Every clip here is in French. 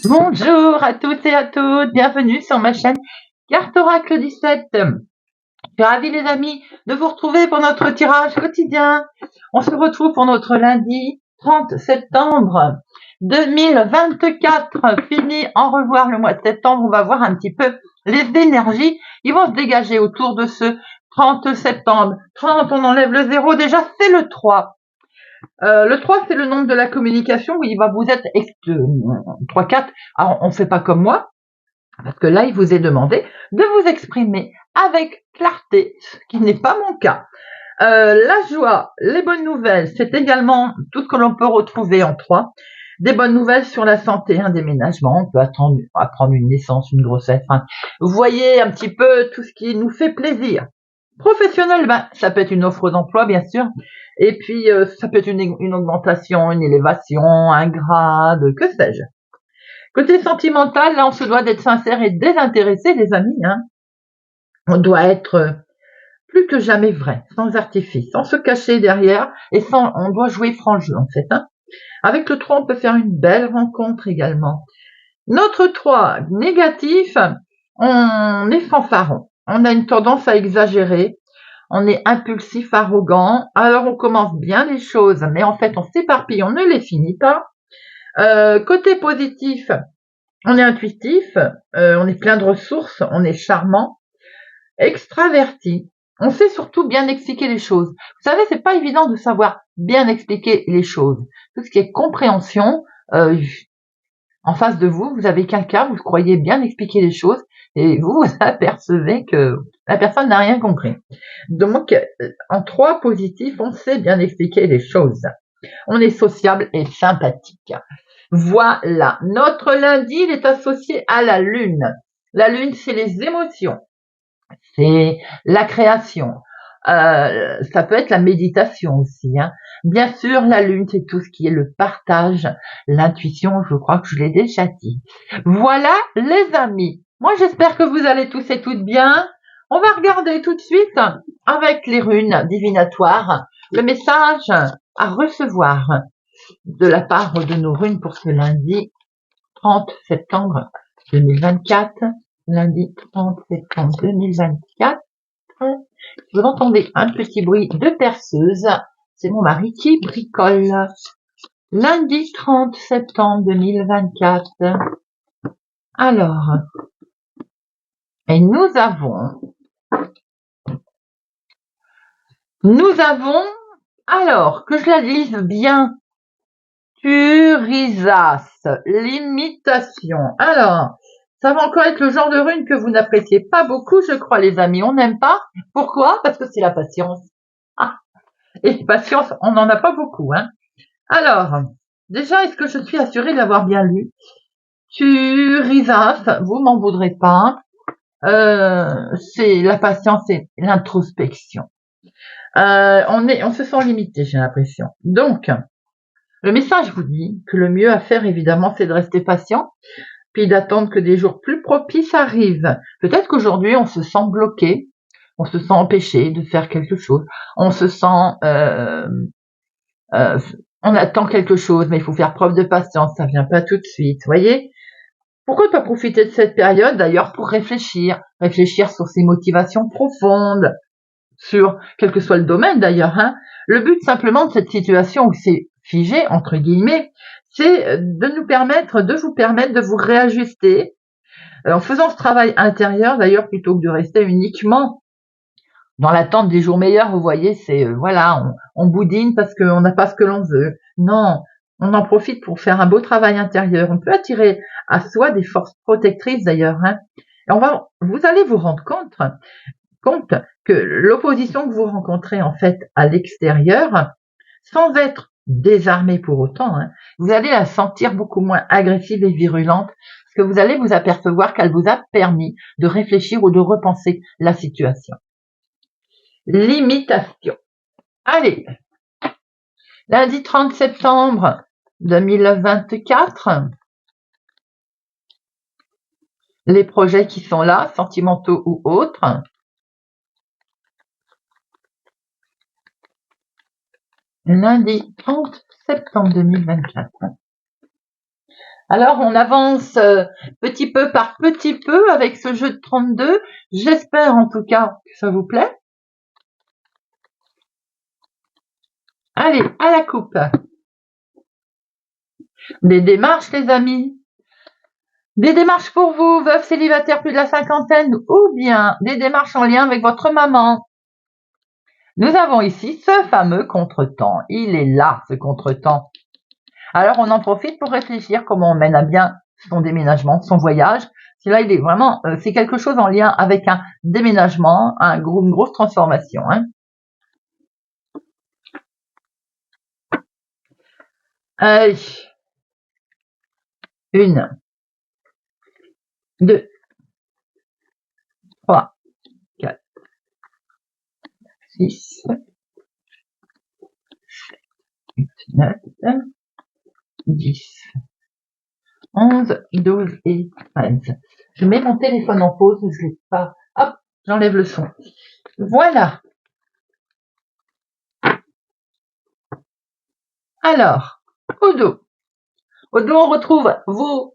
Bonjour à toutes et à tous, bienvenue sur ma chaîne Carte Oracle 17. Je suis ravie les amis de vous retrouver pour notre tirage quotidien. On se retrouve pour notre lundi 30 septembre 2024. Fini, au revoir le mois de septembre. On va voir un petit peu les énergies. Ils vont se dégager autour de ce 30 septembre. 30, on enlève le 0, déjà c'est le 3. Le 3, c'est le nombre de la communication. Oui, vous êtes 3, 4. Alors, on ne fait pas comme moi, parce que là, il vous est demandé de vous exprimer avec clarté, ce qui n'est pas mon cas. La joie, les bonnes nouvelles, c'est également tout ce que l'on peut retrouver en 3. Des bonnes nouvelles sur la santé, un déménagement, on peut apprendre une naissance, une grossesse. Vous voyez un petit peu tout ce qui nous fait plaisir. Professionnel, ça peut être une offre d'emploi, bien sûr. Et puis, ça peut être une augmentation, une élévation, un grade, que sais-je. Côté sentimental, là, on se doit d'être sincère et désintéressé, les amis. On doit être plus que jamais vrai, sans artifice, sans se cacher derrière, et on doit jouer franc jeu, en fait. Avec le 3, on peut faire une belle rencontre également. Notre 3, négatif, on est fanfaron. On a une tendance à exagérer. On est impulsif, arrogant. Alors, on commence bien les choses, mais en fait, on s'éparpille, on ne les finit pas. Côté positif, on est intuitif, on est plein de ressources, on est charmant, extraverti. On sait surtout bien expliquer les choses. Vous savez, c'est pas évident de savoir bien expliquer les choses. Tout ce qui est compréhension, en face de vous, vous avez quelqu'un, vous croyez bien expliquer les choses, et vous apercevez que la personne n'a rien compris. Donc, en 3 positifs, on sait bien expliquer les choses. On est sociable et sympathique. Voilà. Notre lundi, il est associé à la lune. La lune, c'est les émotions. C'est la création. Ça peut être la méditation aussi. Bien sûr, la lune, c'est tout ce qui est le partage, l'intuition, je crois que je l'ai déjà dit. Voilà, les amis. Moi, j'espère que vous allez tous et toutes bien. On va regarder tout de suite avec les runes divinatoires le message à recevoir de la part de nos runes pour ce lundi 30 septembre 2024. Lundi 30 septembre 2024. Vous entendez un petit bruit de perceuse. C'est mon mari qui bricole. Lundi 30 septembre 2024. Alors, et nous avons, alors, que je la lise bien, Turisas, l'imitation. Alors, ça va encore être le genre de rune que vous n'appréciez pas beaucoup, je crois, les amis. On n'aime pas. Pourquoi? Parce que c'est la patience. Ah, et patience, on n'en a pas beaucoup. Alors, déjà, est-ce que je suis assurée de l'avoir bien lu? Turisas, vous m'en voudrez pas. C'est la patience et l'introspection. On se sent limité, j'ai l'impression. Donc, le message vous dit que le mieux à faire, évidemment, c'est de rester patient, puis d'attendre que des jours plus propices arrivent. Peut-être qu'aujourd'hui, on se sent bloqué, on se sent empêché de faire quelque chose, on se sent... on attend quelque chose, mais il faut faire preuve de patience, ça vient pas tout de suite, voyez. Pourquoi pas profiter de cette période, d'ailleurs, pour réfléchir sur ses motivations profondes, sur quel que soit le domaine d'ailleurs. Le but simplement de cette situation où c'est figé, entre guillemets, c'est de vous permettre de vous réajuster en faisant ce travail intérieur d'ailleurs plutôt que de rester uniquement dans l'attente des jours meilleurs. Vous voyez, c'est on boudine parce qu'on n'a pas ce que l'on veut. Non, on en profite pour faire un beau travail intérieur. On peut attirer à soi des forces protectrices d'ailleurs. Et vous allez vous rendre compte que l'opposition que vous rencontrez en fait à l'extérieur, sans être désarmé pour autant, vous allez la sentir beaucoup moins agressive et virulente, parce que vous allez vous apercevoir qu'elle vous a permis de réfléchir ou de repenser la situation. L'imitation. Allez, lundi 30 septembre 2024, les projets qui sont là, sentimentaux ou autres, lundi 30 septembre 2024. Alors, on avance petit peu par petit peu avec ce jeu de 32. J'espère en tout cas que ça vous plaît. Allez, à la coupe. Des démarches, les amis. Des démarches pour vous, veuve célibataire plus de la cinquantaine, ou bien des démarches en lien avec votre maman. Nous avons ici ce fameux contretemps. Il est là, ce contretemps. Alors, on en profite pour réfléchir comment on mène à bien son déménagement, son voyage. Si là, il est vraiment, c'est quelque chose en lien avec un déménagement, une grosse transformation. Hein. Allez. 1, 2, 3, 4, 6, 7, 8, 9, 10, 11, 12 et 13. Je mets mon téléphone en pause, je l'ai pas. Hop, j'enlève le son. Voilà. Alors, au dos. Au dos, on retrouve vous,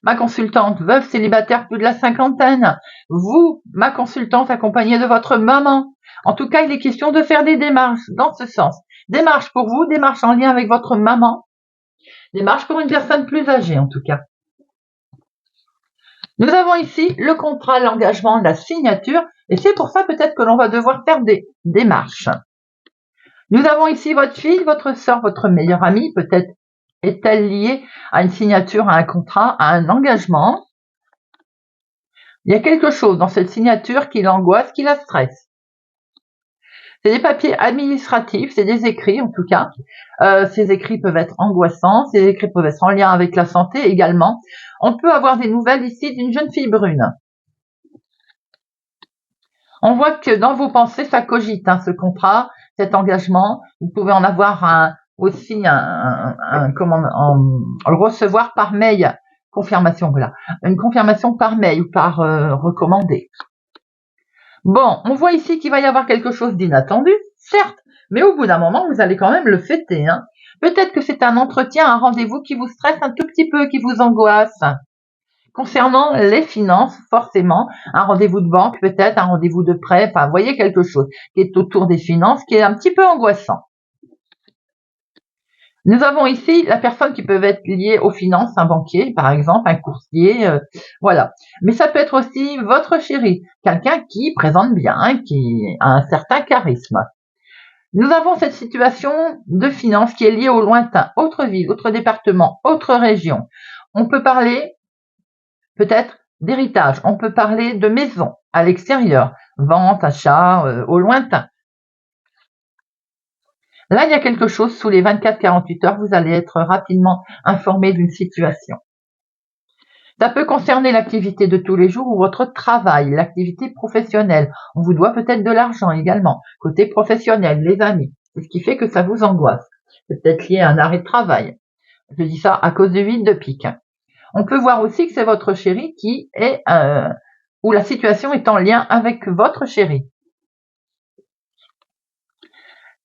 ma consultante, veuve célibataire plus de la cinquantaine. Vous, ma consultante accompagnée de votre maman. En tout cas, il est question de faire des démarches dans ce sens. Démarches pour vous, démarches en lien avec votre maman. Démarches pour une personne plus âgée, en tout cas. Nous avons ici le contrat, l'engagement, la signature, et c'est pour ça peut-être que l'on va devoir faire des démarches. Nous avons ici votre fille, votre sœur, votre meilleure amie, peut-être est-elle liée à une signature, à un contrat, à un engagement. Il y a quelque chose dans cette signature qui l'angoisse, qui la stresse. C'est des papiers administratifs, c'est des écrits en tout cas. Ces écrits peuvent être angoissants, ces écrits peuvent être en lien avec la santé également. On peut avoir des nouvelles ici d'une jeune fille brune. On voit que dans vos pensées, ça cogite, hein, ce contrat, cet engagement. Vous pouvez en avoir aussi le recevoir par mail. Confirmation, voilà. Une confirmation par mail ou par recommandé. Bon, on voit ici qu'il va y avoir quelque chose d'inattendu, certes, mais au bout d'un moment, vous allez quand même le fêter. Hein. Peut-être que c'est un entretien, un rendez-vous qui vous stresse un tout petit peu, qui vous angoisse. Concernant les finances, forcément, un rendez-vous de banque peut-être, un rendez-vous de prêt, enfin, vous voyez quelque chose qui est autour des finances, qui est un petit peu angoissant. Nous avons ici la personne qui peut être liée aux finances, un banquier par exemple, un courtier, voilà. Mais ça peut être aussi votre chéri, quelqu'un qui présente bien, qui a un certain charisme. Nous avons cette situation de finances qui est liée au lointain, autre ville, autre département, autre région. On peut parler peut-être d'héritage, on peut parler de maison à l'extérieur, vente, achat, au lointain. Là, il y a quelque chose, sous les 24-48 heures, vous allez être rapidement informé d'une situation. Ça peut concerner l'activité de tous les jours ou votre travail, l'activité professionnelle. On vous doit peut-être de l'argent également, côté professionnel, les amis. C'est ce qui fait que ça vous angoisse. C'est peut-être lié à un arrêt de travail. Je dis ça à cause du 8 de pique. On peut voir aussi que c'est votre chéri qui est, où la situation est en lien avec votre chéri.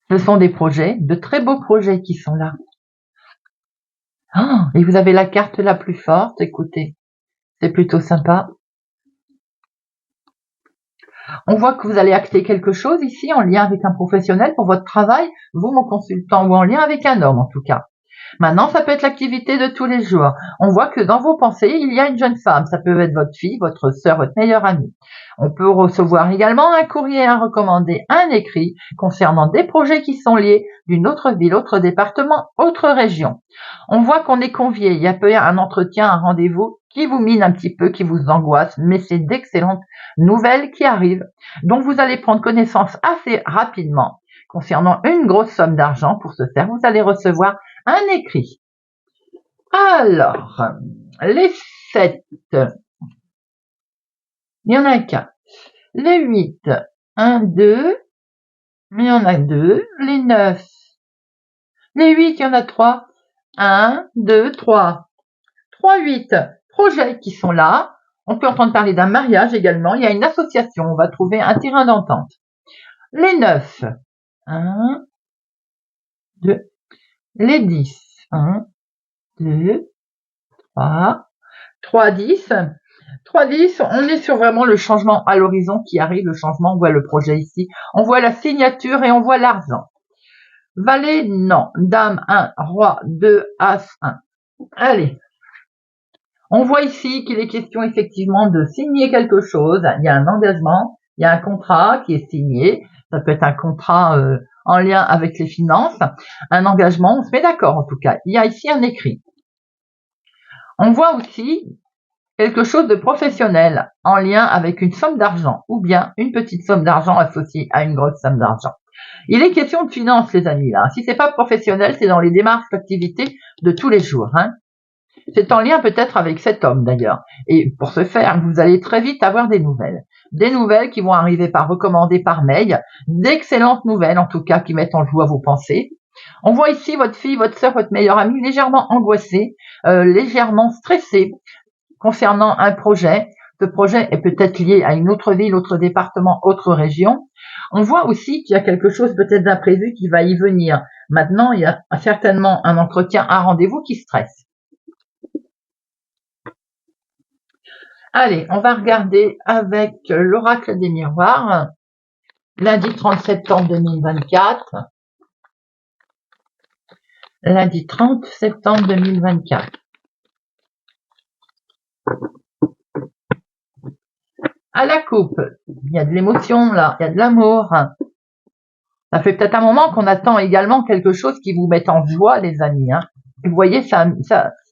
Ce sont des projets, de très beaux projets qui sont là. Oh, et vous avez la carte la plus forte, écoutez, c'est plutôt sympa. On voit que vous allez acter quelque chose ici en lien avec un professionnel pour votre travail, vous mon consultant, ou en lien avec un homme en tout cas. Maintenant, ça peut être l'activité de tous les jours. On voit que dans vos pensées, il y a une jeune femme. Ça peut être votre fille, votre sœur, votre meilleure amie. On peut recevoir également un courrier, un recommandé, un écrit concernant des projets qui sont liés d'une autre ville, autre département, autre région. On voit qu'on est convié. Il y a peut être un entretien, un rendez-vous qui vous mine un petit peu, qui vous angoisse, mais c'est d'excellentes nouvelles qui arrivent. Donc vous allez prendre connaissance assez rapidement concernant une grosse somme d'argent. Pour ce faire, vous allez recevoir un écrit. Alors, les 7, il y en a qu'un. Les 8, 1, 2, mais il y en a 2. Les 9, les 8, il y en a 3. 1, 2, 3. 3, 8 projets qui sont là. On peut entendre parler d'un mariage également. Il y a une association. On va trouver un terrain d'entente. Les 9, 1, 2. Les 10, 1, 2, Voilà. 3-10. 3-10, on est sur vraiment le changement à l'horizon qui arrive, le changement, on voit le projet ici, on voit la signature et on voit l'argent. Valet, non. Dame, 1. Roi, 2. As, 1. Allez. On voit ici qu'il est question effectivement de signer quelque chose. Il y a un engagement, il y a un contrat qui est signé. Ça peut être un contrat en lien avec les finances, un engagement, on se met d'accord en tout cas. Il y a ici un écrit. On voit aussi quelque chose de professionnel en lien avec une somme d'argent ou bien une petite somme d'argent associée à une grosse somme d'argent. Il est question de finances, les amis, là. Si c'est pas professionnel, c'est dans les démarches d'activité de tous les jours, hein. C'est en lien peut-être avec cet homme, d'ailleurs. Et pour ce faire, vous allez très vite avoir des nouvelles. Des nouvelles qui vont arriver par recommandé par mail. D'excellentes nouvelles, en tout cas, qui mettent en joie vos pensées. On voit ici votre fille, votre sœur, votre meilleure amie légèrement angoissée, légèrement stressée concernant un projet. Ce projet est peut-être lié à une autre ville, autre département, autre région. On voit aussi qu'il y a quelque chose peut-être d'imprévu qui va y venir. Maintenant, il y a certainement un entretien, un rendez-vous qui stresse. Allez, on va regarder avec l'oracle des miroirs, lundi 30 septembre 2024. Lundi 30 septembre 2024. À la coupe, il y a de l'émotion là, il y a de l'amour. Ça fait peut-être un moment qu'on attend également quelque chose qui vous mette en joie, les amis. Hein. Vous voyez, ça,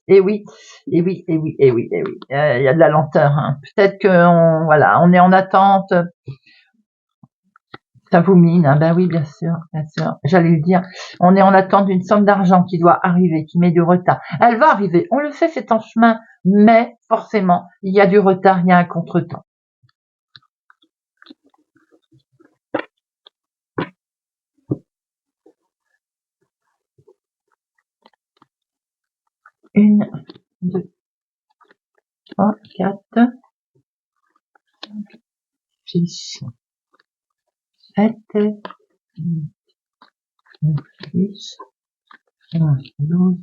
eh oui, eh oui, eh oui, eh oui, eh oui. Il y a de la lenteur. Hein. Peut-être que voilà, on est en attente. Ça vous mine, hein. Ben oui, bien sûr, j'allais le dire. On est en attente d'une somme d'argent qui doit arriver, qui met du retard. Elle va arriver, on le sait, c'est en chemin, mais forcément, il y a du retard, il y a un contretemps. Une, 2, 3, 4, 5, 6, 7, 8, 9, 10, 11, 12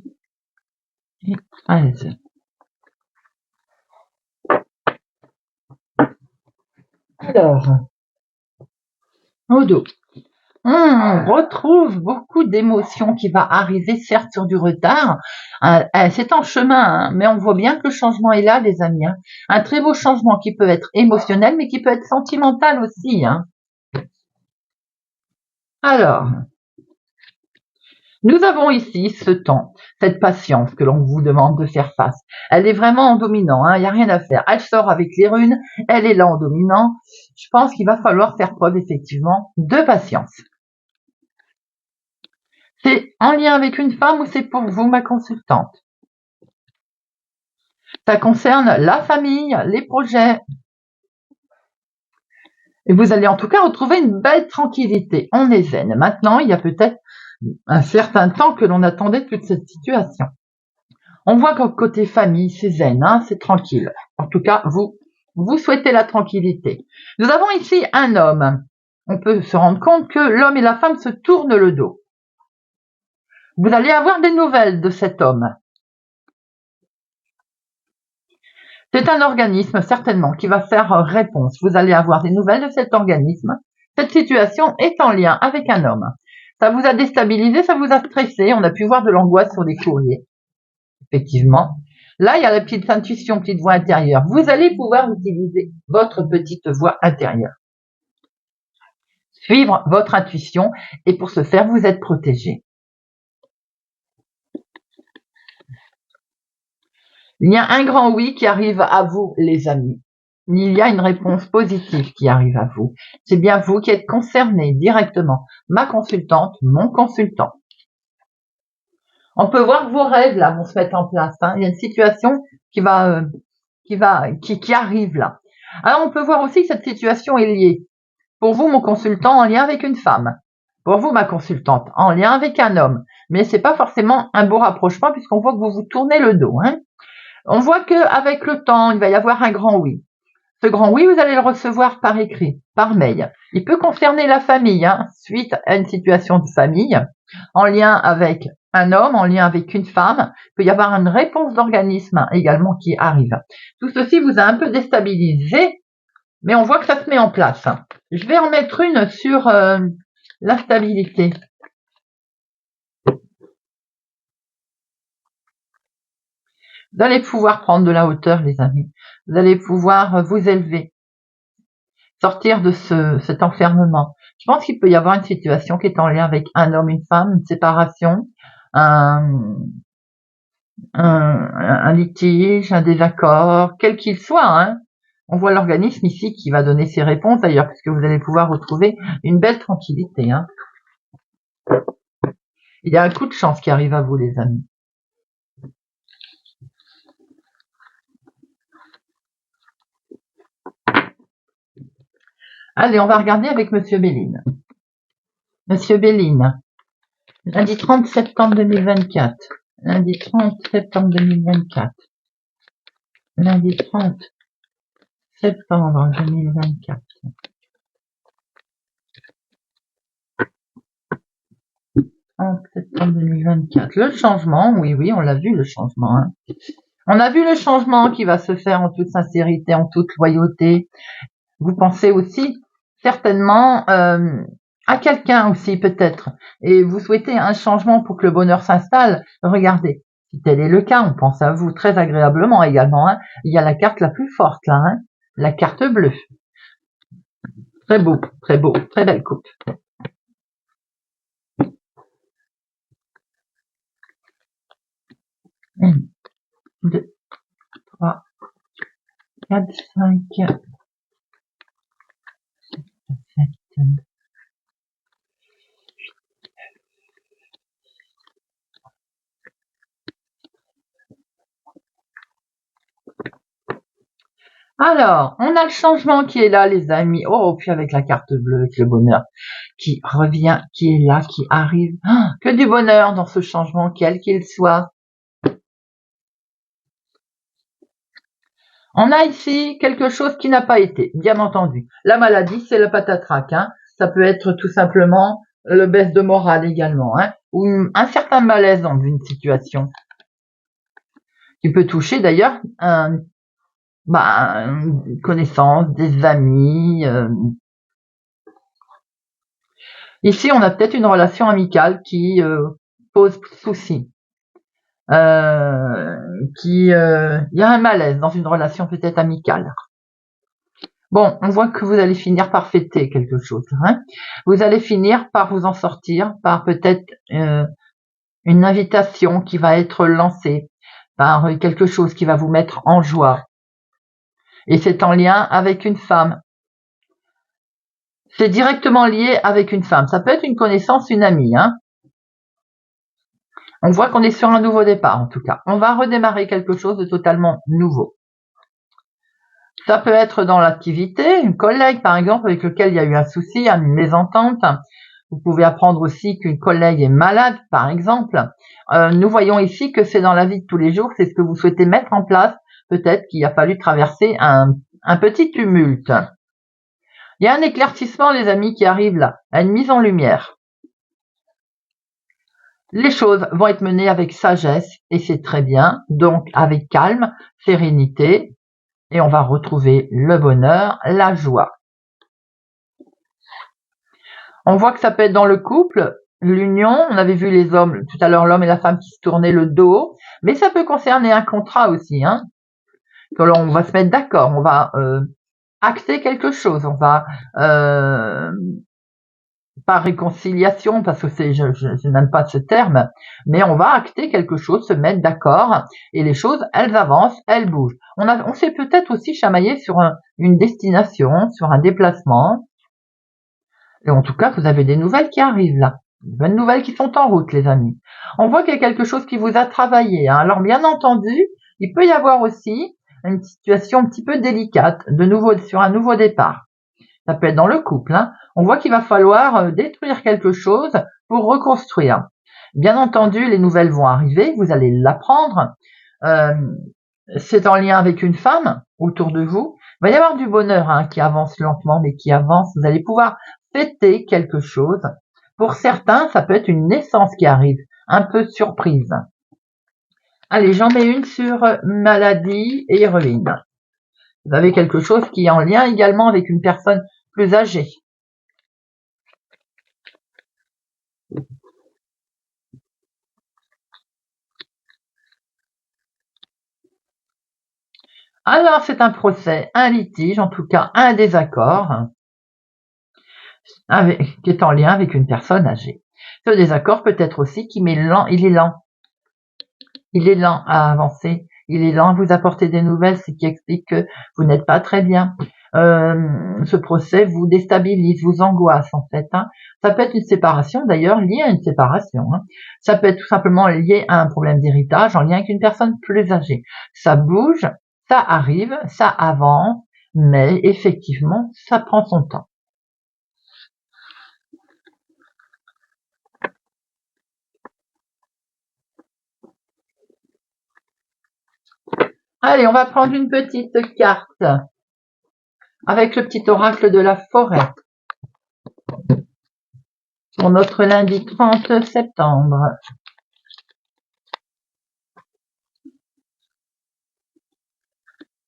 et 13. Alors, au dos, on retrouve beaucoup d'émotions qui va arriver, certes sur du retard. C'est en chemin, hein, mais on voit bien que le changement est là, les amis. Hein. Un très beau changement qui peut être émotionnel, mais qui peut être sentimental aussi. Hein. Alors, nous avons ici ce temps, cette patience que l'on vous demande de faire face. Elle est vraiment en dominant, hein, il n'y a rien à faire. Elle sort avec les runes, elle est là en dominant. Je pense qu'il va falloir faire preuve effectivement de patience. C'est en lien avec une femme ou c'est pour vous, ma consultante? Ça concerne la famille, les projets. Et vous allez en tout cas retrouver une belle tranquillité. On est zen. Maintenant, il y a peut-être un certain temps que l'on attendait toute cette situation. On voit qu'au côté famille, c'est zen, hein, c'est tranquille. En tout cas, vous souhaitez la tranquillité. Nous avons ici un homme. On peut se rendre compte que l'homme et la femme se tournent le dos. Vous allez avoir des nouvelles de cet homme. C'est un organisme, certainement, qui va faire réponse. Vous allez avoir des nouvelles de cet organisme. Cette situation est en lien avec un homme. Ça vous a déstabilisé, ça vous a stressé. On a pu voir de l'angoisse sur des courriers. Effectivement. Là, il y a la petite intuition, petite voix intérieure. Vous allez pouvoir utiliser votre petite voix intérieure. Suivre votre intuition et pour ce faire, vous êtes protégé. Il y a un grand oui qui arrive à vous, les amis. Il y a une réponse positive qui arrive à vous. C'est bien vous qui êtes concerné directement. Ma consultante, mon consultant. On peut voir que vos rêves là vont se mettre en place. Hein. Il y a une situation qui arrive là. Alors on peut voir aussi que cette situation est liée. Pour vous, mon consultant, en lien avec une femme. Pour vous, ma consultante, en lien avec un homme. Mais c'est pas forcément un beau rapprochement puisqu'on voit que vous vous tournez le dos. Hein. On voit qu'avec le temps, il va y avoir un grand oui. Ce grand oui, vous allez le recevoir par écrit, par mail. Il peut concerner la famille, hein, suite à une situation de famille, en lien avec un homme en lien avec une femme. Il peut y avoir une réponse d'organisme également qui arrive. Tout ceci vous a un peu déstabilisé, mais on voit que ça se met en place. Je vais en mettre une sur la stabilité. Vous allez pouvoir prendre de la hauteur, les amis. Vous allez pouvoir vous élever, sortir de cet enfermement. Je pense qu'il peut y avoir une situation qui est en lien avec un homme, une femme, une séparation, un litige, un désaccord, quel qu'il soit. Hein. On voit l'organisme ici qui va donner ses réponses d'ailleurs, puisque vous allez pouvoir retrouver une belle tranquillité. Hein. Il y a un coup de chance qui arrive à vous, les amis. Allez, on va regarder avec Monsieur Béline. Monsieur Béline, lundi 30 septembre 2024. Lundi 30 septembre 2024. Lundi 30 septembre 2024. Septembre 2024. Le changement, oui, on l'a vu le changement. Hein. On a vu le changement qui va se faire en toute sincérité, en toute loyauté. Vous pensez aussi certainement à quelqu'un aussi peut-être, et vous souhaitez un changement pour que le bonheur s'installe. Regardez, si tel est le cas, on pense à vous très agréablement également. Hein. Il y a la carte la plus forte là, hein, la carte bleue. Très beau, très belle coupe. 1, 2, 3, 4, 5, 7. Alors, on a le changement qui est là, les amis. Oh, puis avec la carte bleue, avec le bonheur qui revient, qui est là, qui arrive. Oh, que du bonheur dans ce changement, quel qu'il soit. On a ici quelque chose qui n'a pas été, bien entendu. La maladie, c'est le patatrac. Hein. Ça peut être tout simplement le baisse de morale également, hein, ou un certain malaise dans une situation. Qui peut toucher d'ailleurs une connaissance, des amis. Ici, on a peut-être une relation amicale qui pose souci. Il y a un malaise dans une relation peut-être amicale. Bon, on voit que vous allez finir par fêter quelque chose. Hein. Vous allez finir par vous en sortir, par peut-être une invitation qui va être lancée, par quelque chose qui va vous mettre en joie. Et c'est en lien avec une femme. C'est directement lié avec une femme. Ça peut être une connaissance, une amie. Hein. On voit qu'on est sur un nouveau départ, en tout cas. On va redémarrer quelque chose de totalement nouveau. Ça peut être dans l'activité, une collègue, par exemple, avec lequel il y a eu un souci, une mésentente. Vous pouvez apprendre aussi qu'une collègue est malade, par exemple. Nous voyons ici que c'est dans la vie de tous les jours, c'est ce que vous souhaitez mettre en place. Peut-être qu'il a fallu traverser un petit tumulte. Il y a un éclaircissement, les amis, qui arrive là, à une mise en lumière. Les choses vont être menées avec sagesse, et c'est très bien, donc avec calme, sérénité, et on va retrouver le bonheur, la joie. On voit que ça peut être dans le couple, l'union, on avait vu les hommes, tout à l'heure l'homme et la femme qui se tournaient le dos, mais ça peut concerner un contrat aussi, hein. Alors on va se mettre d'accord, on va acter quelque chose, on va pas réconciliation parce que je n'aime pas ce terme, mais on va acter quelque chose, se mettre d'accord et les choses elles avancent, elles bougent. On s'est peut-être aussi chamaillé sur une destination, sur un déplacement. Et en tout cas, vous avez des nouvelles qui arrivent là. Des bonnes nouvelles qui sont en route, les amis. On voit qu'il y a quelque chose qui vous a travaillé. Hein. Alors bien entendu, il peut y avoir aussi une situation un petit peu délicate, de nouveau sur un nouveau départ. Ça peut être dans le couple. Hein. On voit qu'il va falloir détruire quelque chose pour reconstruire. Bien entendu, les nouvelles vont arriver, vous allez l'apprendre. C'est en lien avec une femme autour de vous. Il va y avoir du bonheur hein, qui avance lentement, mais qui avance. Vous allez pouvoir fêter quelque chose. Pour certains, ça peut être une naissance qui arrive. un peu surprise. Allez, j'en mets une sur maladie et héroïne. Vous avez quelque chose qui est en lien également avec une personne plus âgée. Alors, c'est un procès, un litige, en tout cas un désaccord, qui est en lien avec une personne âgée. Ce désaccord peut être aussi qu'il est lent. Il est lent à avancer. Il est lent à vous apporter des nouvelles, ce qui explique que vous n'êtes pas très bien. Ce procès vous déstabilise, vous angoisse en fait. Ça peut être une séparation d'ailleurs, liée à une séparation. Ça peut être tout simplement lié à un problème d'héritage en lien avec une personne plus âgée. Ça bouge, ça arrive, ça avance, mais effectivement, ça prend son temps. Allez, on va prendre une petite carte avec le petit oracle de la forêt pour notre lundi 30 septembre.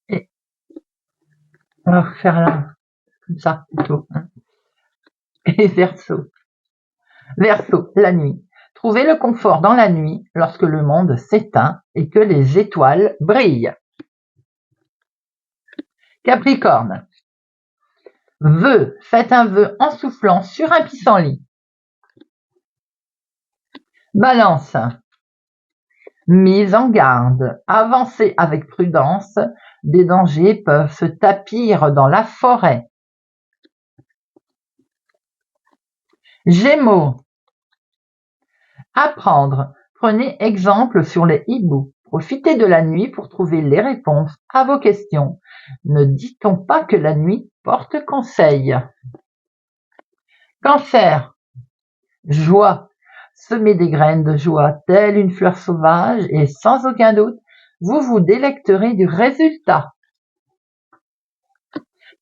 Et on va faire là, comme ça plutôt. Et Verseau. Verseau, la nuit. Trouvez le confort dans la nuit lorsque le monde s'éteint et que les étoiles brillent. Capricorne. Vœu. Faites un vœu en soufflant sur un pissenlit. Balance. Mise en garde. Avancez avec prudence. Des dangers peuvent se tapir dans la forêt. Gémeaux. Apprendre. Prenez exemple sur les hiboux. Profitez de la nuit pour trouver les réponses à vos questions. Ne dit-on pas que la nuit porte conseil? Cancer. Joie. Semez des graines de joie telle une fleur sauvage et sans aucun doute, vous vous délecterez du résultat.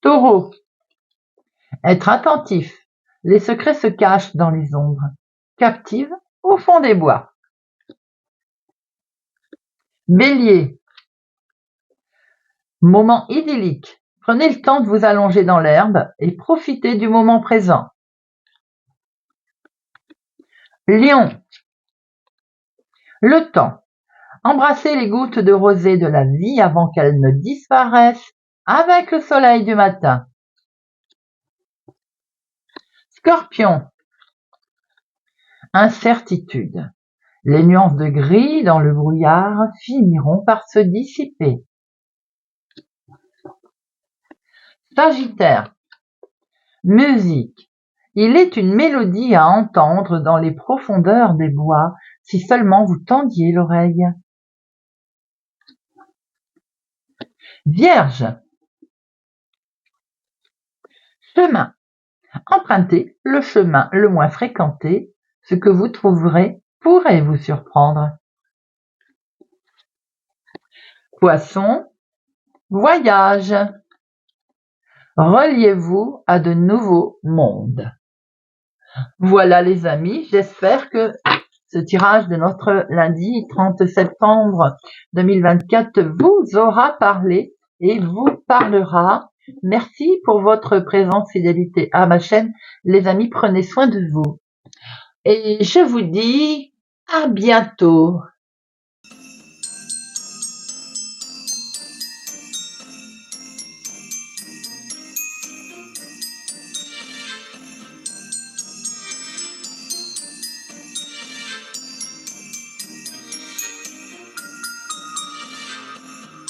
Taureau. Être attentif. Les secrets se cachent dans les ombres. Captive au fond des bois. Bélier. Moment idyllique. Prenez le temps de vous allonger dans l'herbe et profitez du moment présent. Lion. Le temps. Embrassez les gouttes de rosée de la vie avant qu'elles ne disparaissent avec le soleil du matin. Scorpion. Incertitude. Les nuances de gris dans le brouillard finiront par se dissiper. Sagittaire. Musique. Il est une mélodie à entendre dans les profondeurs des bois, si seulement vous tendiez l'oreille. Vierge. Chemin. Empruntez le chemin le moins fréquenté, ce que vous trouverez pourrait vous surprendre. Poisson. Voyage. Reliez-vous à de nouveaux mondes. Voilà les amis, j'espère que ce tirage de notre lundi 30 septembre 2024 vous aura parlé et vous parlera. Merci pour votre présence, fidélité à ma chaîne. Les amis, prenez soin de vous. Et je vous dis à bientôt.